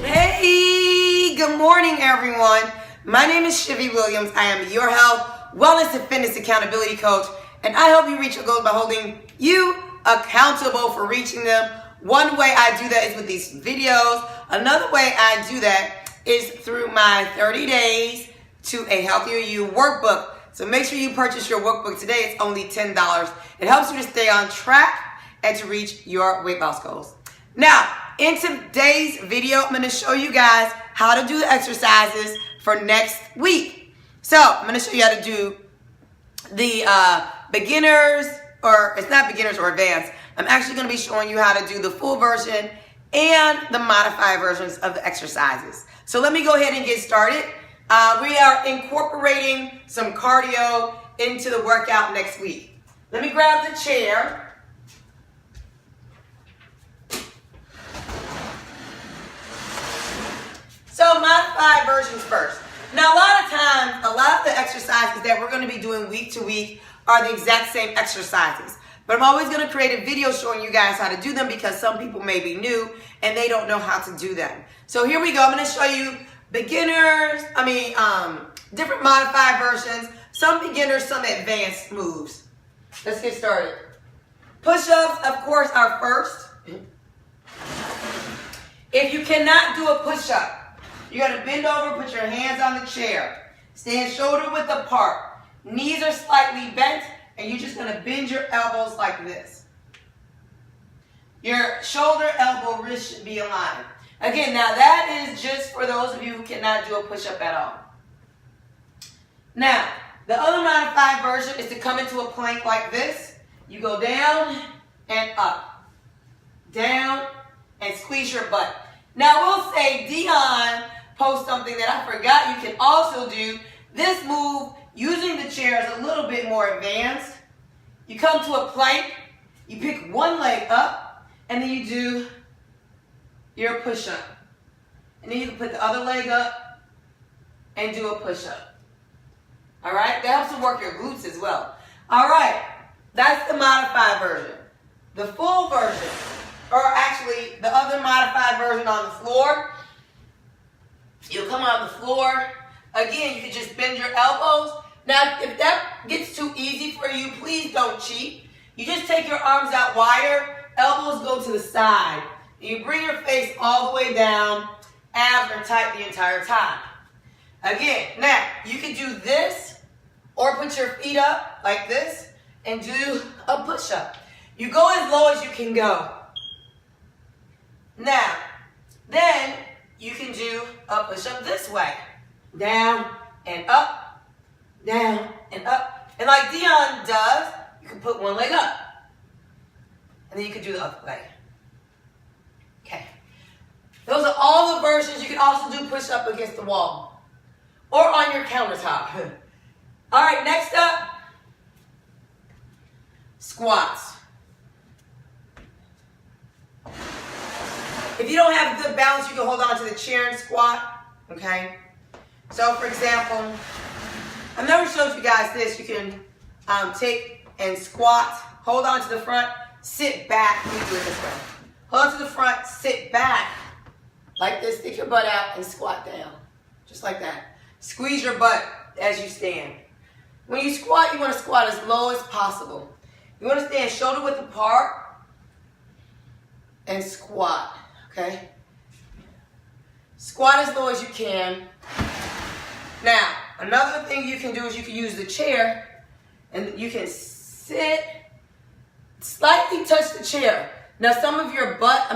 Hey, good morning, everyone. My name is Shivy Williams. I am your health, wellness, and fitness accountability coach, and I help you reach your goals by holding you accountable for reaching them. One way I do that is with these videos. Another way I do that is through my 30 days to a healthier you workbook. So make sure you purchase your workbook today. It's only $10. It helps you to stay on track and to reach your weight loss goals. Now, in today's video, I'm going to show you guys how to do the exercises for next week. So I'm going to show you how to do the beginners, or it's not beginners or advanced. I'm actually going to be showing you how to do the full version and the modified versions of the exercises. So let me go ahead and get started. We are incorporating some cardio into the workout next week. Let me grab the chair. So modified versions first. Now a lot of times, a lot of the exercises that we're going to be doing week to week are the exact same exercises. But I'm always going to create a video showing you guys how to do them because some people may be new and they don't know how to do them. So here we go. I'm going to show you beginners, different modified versions, some beginners, some advanced moves. Let's get started. Push-ups, of course, are first. If you cannot do a push-up, you got to bend over, put your hands on the chair. Stand shoulder width apart. Knees are slightly bent, and you're just going to bend your elbows like this. Your shoulder, elbow, wrist should be aligned. Again, now that is just for those of you who cannot do a push-up at all. Now, the other modified version is to come into a plank like this. You go down and up. Down and squeeze your butt. Now, we'll say Dion post something that I forgot you can also do. This move, using the chair, is a little bit more advanced. You come to a plank, you pick one leg up, and then you do your push-up. And then you can put the other leg up and do a push-up. All right? That helps to work your glutes as well. All right. That's the modified version. The full version, or actually the other modified version on the floor, you'll come on the floor. Again, you can just bend your elbows. Now, if that gets too easy for you, please don't cheat. You just take your arms out wider, elbows go to the side. And you bring your face all the way down, abs are tight the entire time. Again, now, you can do this, or put your feet up like this, and do a push-up. You go as low as you can go. Now, then you can do a push-up this way. Down and up, down and up. And like Dion does, you can put one leg up. And then you can do the other leg. Okay. Those are all the versions. You can also do push-up against the wall. Or on your countertop. All right, next up, squats. If you don't have good balance, you can hold on to the chair and squat, okay? So, for example, I've never showed you guys this. You can take and squat, hold on to the front, sit back. Let me do it this way. Hold on to the front, sit back, like this, stick your butt out, and squat down, just like that. Squeeze your butt as you stand. When you squat, you want to squat as low as possible. You want to stand shoulder width apart and squat. Okay? Squat as low as you can. Now, another thing you can do is you can use the chair and you can sit, slightly touch the chair. Now, some of your butt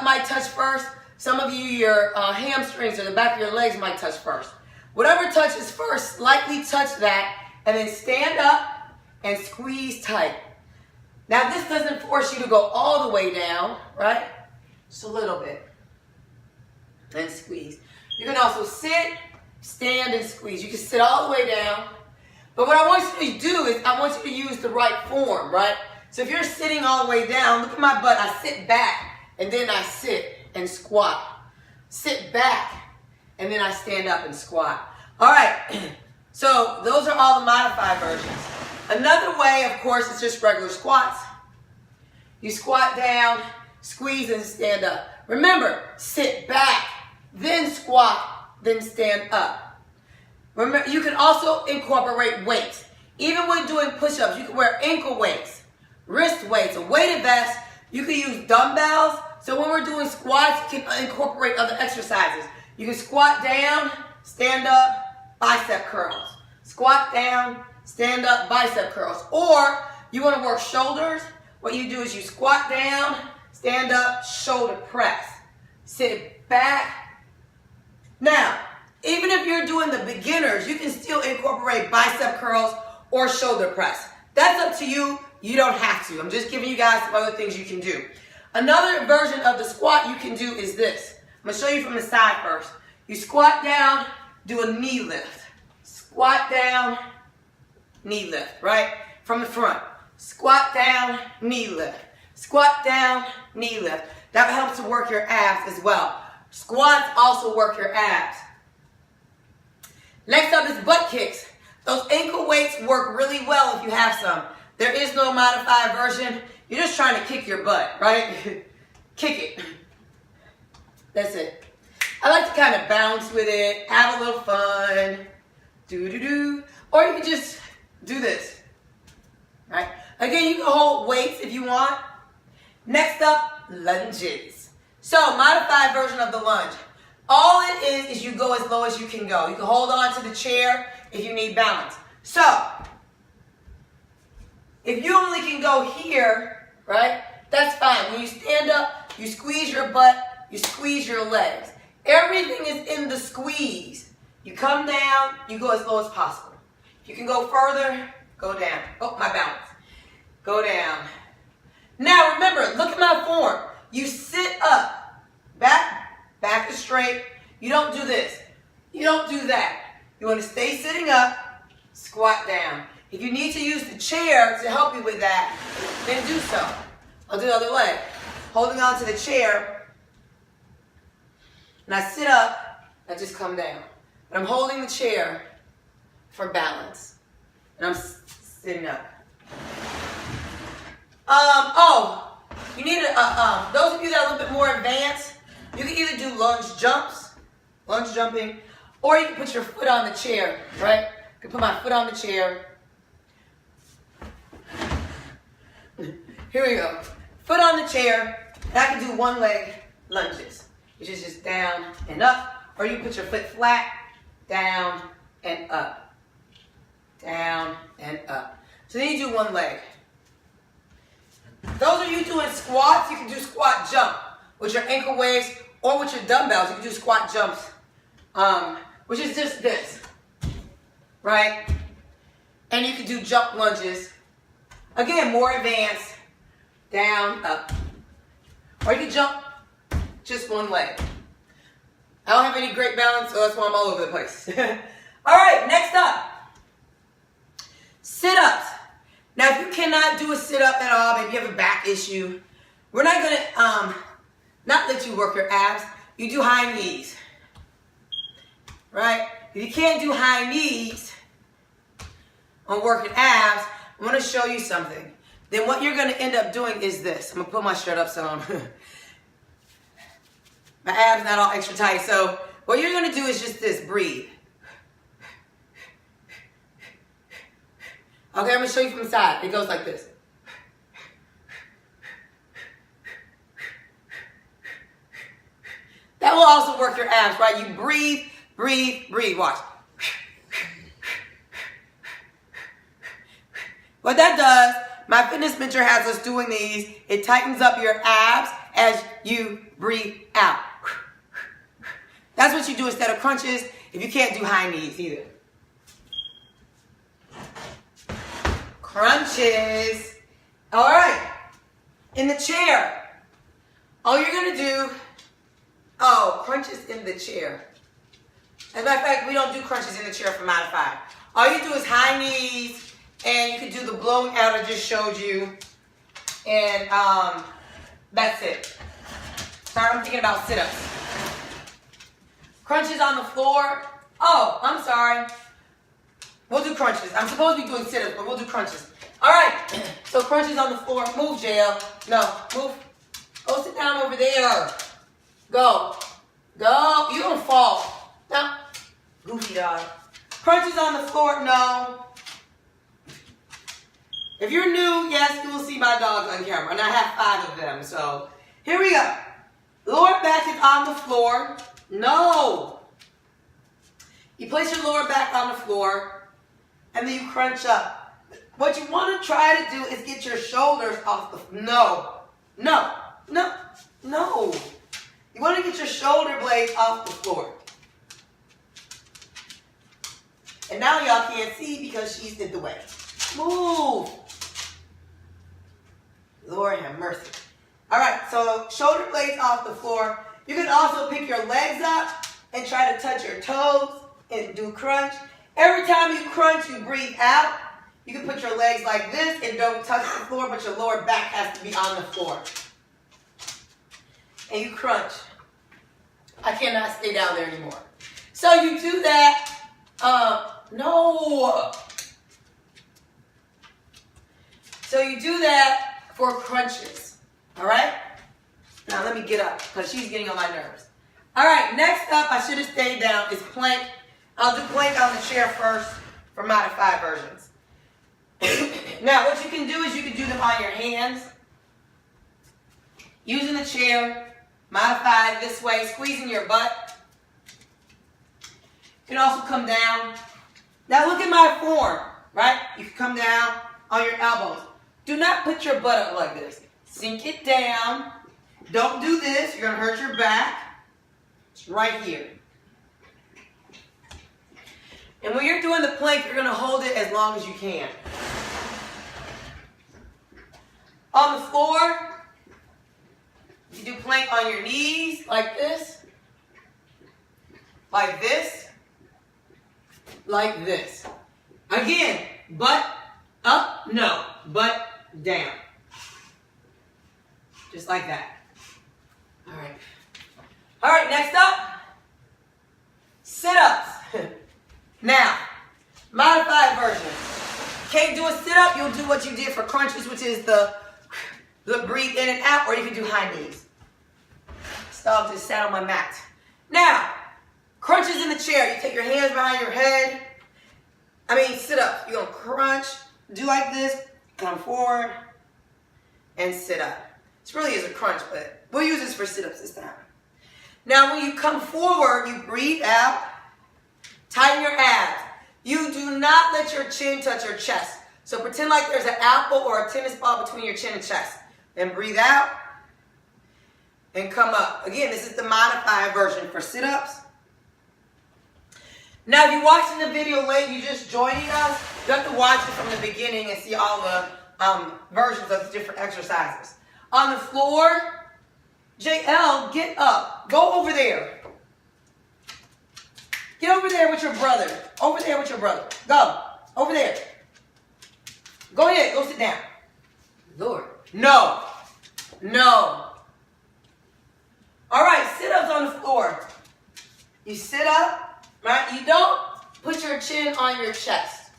might touch first. Some of you, your hamstrings or the back of your legs might touch first. Whatever touches first, slightly touch that and then stand up and squeeze tight. Now, this doesn't force you to go all the way down, right? Just a little bit. And squeeze. You can also sit, stand, and squeeze. You can sit all the way down. But what I want you to do is I want you to use the right form, right? So if you're sitting all the way down, look at my butt. I sit back, and then I sit and squat. Sit back, and then I stand up and squat. All right. So those are all the modified versions. Another way, of course, is just regular squats. You squat down, squeeze, and stand up. Remember, sit back, then squat, then stand up. Remember, you can also incorporate weights. Even when doing push-ups, you can wear ankle weights, wrist weights, a weighted vest. You can use dumbbells. So when we're doing squats, you can incorporate other exercises. You can squat down, stand up, bicep curls. Squat down, stand up, bicep curls. Or you want to work shoulders, what you do is you squat down, stand up, shoulder press. Sit back. Now, even if you're doing the beginners, you can still incorporate bicep curls or shoulder press. That's up to you. You don't have to. I'm just giving you guys some other things you can do. Another version of the squat you can do is this. I'm going to show you from the side first. You squat down, do a knee lift. Squat down, knee lift, right? From the front. Squat down, knee lift. Squat down, knee lift. That helps to work your abs as well. Squats also work your abs. Next up is butt kicks. Those ankle weights work really well if you have some. There is no modified version. You're just trying to kick your butt, right? Kick it. That's it. I like to kind of bounce with it, have a little fun. Do-do-do. Or you can just do this, right? Again, you can hold weights if you want. Next up, lunges. So, modified version of the lunge. All it is you go as low as you can go. You can hold on to the chair if you need balance. So, if you only can go here, right, that's fine. When you stand up, you squeeze your butt, you squeeze your legs. Everything is in the squeeze. You come down, you go as low as possible. If you can go further, go down. Oh, my balance. Go down. Now remember, look at my form. You sit up, back is straight. You don't do this. You don't do that. You want to stay sitting up, squat down. If you need to use the chair to help you with that, then do so. I'll do the other leg. Holding on to the chair, and I sit up, I just come down. But I'm holding the chair for balance, and I'm sitting up. You need those of you that are a little bit more advanced, you can either do lunge jumping, or you can put your foot on the chair, right? I can put my foot on the chair. Here we go. Foot on the chair, and I can do one leg lunges, which is just down and up, or you put your foot flat, down and up, down and up. So then you do one leg. Those of you doing squats, you can do squat jump with your ankle weights or with your dumbbells. You can do squat jumps, which is just this, right? And you can do jump lunges. Again, more advanced, down, up. Or you can jump just one leg. I don't have any great balance, so that's why I'm all over the place. All right, next up, sit-ups. Now, if you cannot do a sit-up at all, maybe you have a back issue, we're not going to not let you work your abs. You do high knees, right? If you can't do high knees on working abs, I'm going to show you something. Then what you're going to end up doing is this. I'm going to put my shirt up so my abs not all extra tight. So what you're going to do is just this, breathe. Okay, I'm going to show you from the side. It goes like this. That will also work your abs, right? You breathe, breathe, breathe. Watch. What that does, my fitness mentor has us doing these. It tightens up your abs as you breathe out. That's what you do instead of crunches if you can't do high knees either. Crunches. All right. In the chair. All you're going to do, crunches in the chair. As a matter of fact, we don't do crunches in the chair for modified. All you do is high knees, and you can do the blowing out I just showed you. And that's it. Sorry, I'm thinking about sit-ups. Crunches on the floor. Oh, I'm sorry. We'll do crunches. I'm supposed to be doing sit-ups, but we'll do crunches. All right, so crunches on the floor. Move, JL. No, move. Go sit down over there. Go. Go. You're going to fall. No. Goofy dog. Crunches on the floor. No. If you're new, yes, you will see my dogs on camera. And I have 5 of them. So here we go. Lower back is on the floor. No. You place your lower back on the floor. And then you crunch up. What you want to try to do is get your shoulders off the... No. No. No. No. You want to get your shoulder blades off the floor. And now y'all can't see because she's in the way. Move. Lord have mercy. All right, so shoulder blades off the floor. You can also pick your legs up and try to touch your toes and do crunch. Every time you crunch, you breathe out. You can put your legs like this and don't touch the floor, but your lower back has to be on the floor. And you crunch. I cannot stay down there anymore. So you do that. No. So you do that for crunches. All right? Now let me get up because she's getting on my nerves. All right, next up, I should have stayed down, is plank. I'll do plank on the chair first for modified versions. Now, what you can do is you can do them on your hands. Using the chair, modified this way, squeezing your butt. You can also come down. Now look at my form, right? You can come down on your elbows. Do not put your butt up like this. Sink it down. Don't do this. You're going to hurt your back. It's right here. And when you're doing the plank, you're going to hold it as long as you can. On the floor, you do plank on your knees like this, like this, like this. Again, butt up, no, butt down. Just like that. All right. All right, next up, sit-ups. Now, modified version. Can't do a sit-up, you'll do what you did for crunches, which is the breathe in and out, or you can do high knees. Dog just sat on my mat. Now, crunches in the chair. You take your hands behind your head. Sit up. You're going to crunch, do like this, come forward, and sit up. This really is a crunch, but we'll use this for sit-ups this time. Now, when you come forward, you breathe out, tighten your abs. You do not let your chin touch your chest. So pretend like there's an apple or a tennis ball between your chin and chest. Then breathe out and come up. Again, this is the modified version for sit-ups. Now, if you're watching the video late, you're just joining us, you have to watch it from the beginning and see all the versions of the different exercises. On the floor, JL, get up. Go over there. Get over there with your brother. Over there with your brother. Go. Over there. Go ahead. Go sit down. Lord. No. No. All right. Sit-ups on the floor. You sit up, right? You don't put your chin on your chest.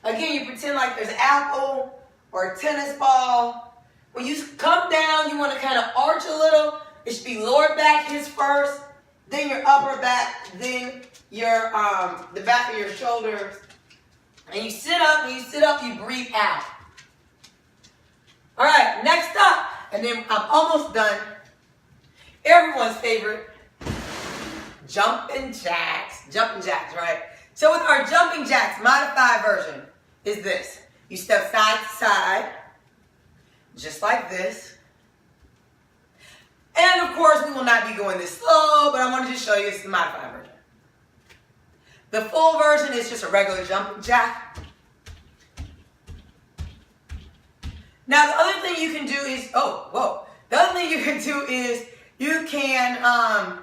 Again, you pretend like there's an apple or a tennis ball. When you come down, you want to kind of arch a little. It should be lower back his first, then your upper back, then your the back of your shoulders. And you sit up. When you sit up, you breathe out. All right, next up, and then I'm almost done. Everyone's favorite, jumping jacks. Jumping jacks, right? So with our jumping jacks, modified version is this. You step side to side, just like this. And of course, we will not be going this slow, but I wanted to show you it's the modified version. The full version is just a regular jumping jack. Now, the other thing you can do is, the other thing you can do is you can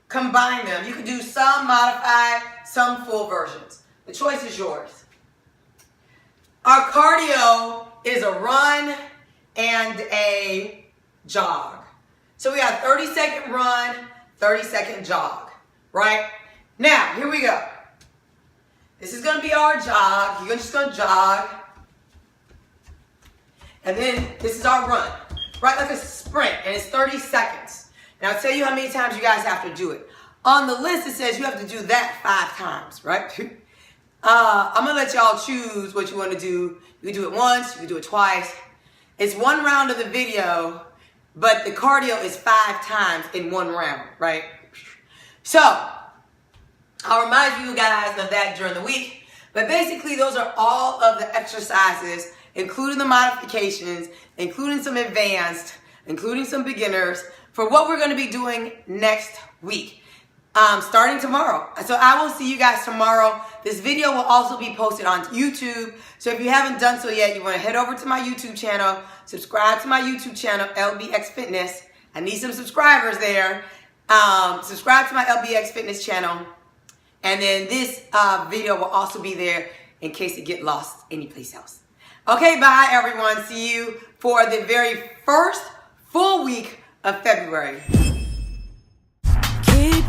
combine them. You can do some modified, some full versions. The choice is yours. Our cardio is a run and a jog. So we have 30-second run, 30-second jog, right? Now, here we go. This is going to be our jog. You're just going to jog. And then this is our run, right? Like a sprint, and it's 30 seconds. Now I'll tell you how many times you guys have to do it. On the list, it says you have to do that 5 times, right? I'm gonna let y'all choose what you want to do. You can do it once, you can do it twice. It's 1 round of the video, but the cardio is 5 times in 1 round, right? So, I'll remind you guys of that during the week. But basically, those are all of the exercises, including the modifications, including some advanced, including some beginners, for what we're going to be doing next week, starting tomorrow. So I will see you guys tomorrow. This video will also be posted on YouTube. So if you haven't done so yet, you want to head over to my YouTube channel, subscribe to my YouTube channel, LBX Fitness. I need some subscribers there. Subscribe to my LBX Fitness channel. And then this video will also be there in case it get lost anyplace else. Okay, bye everyone. See you for the very first full week of February. Keep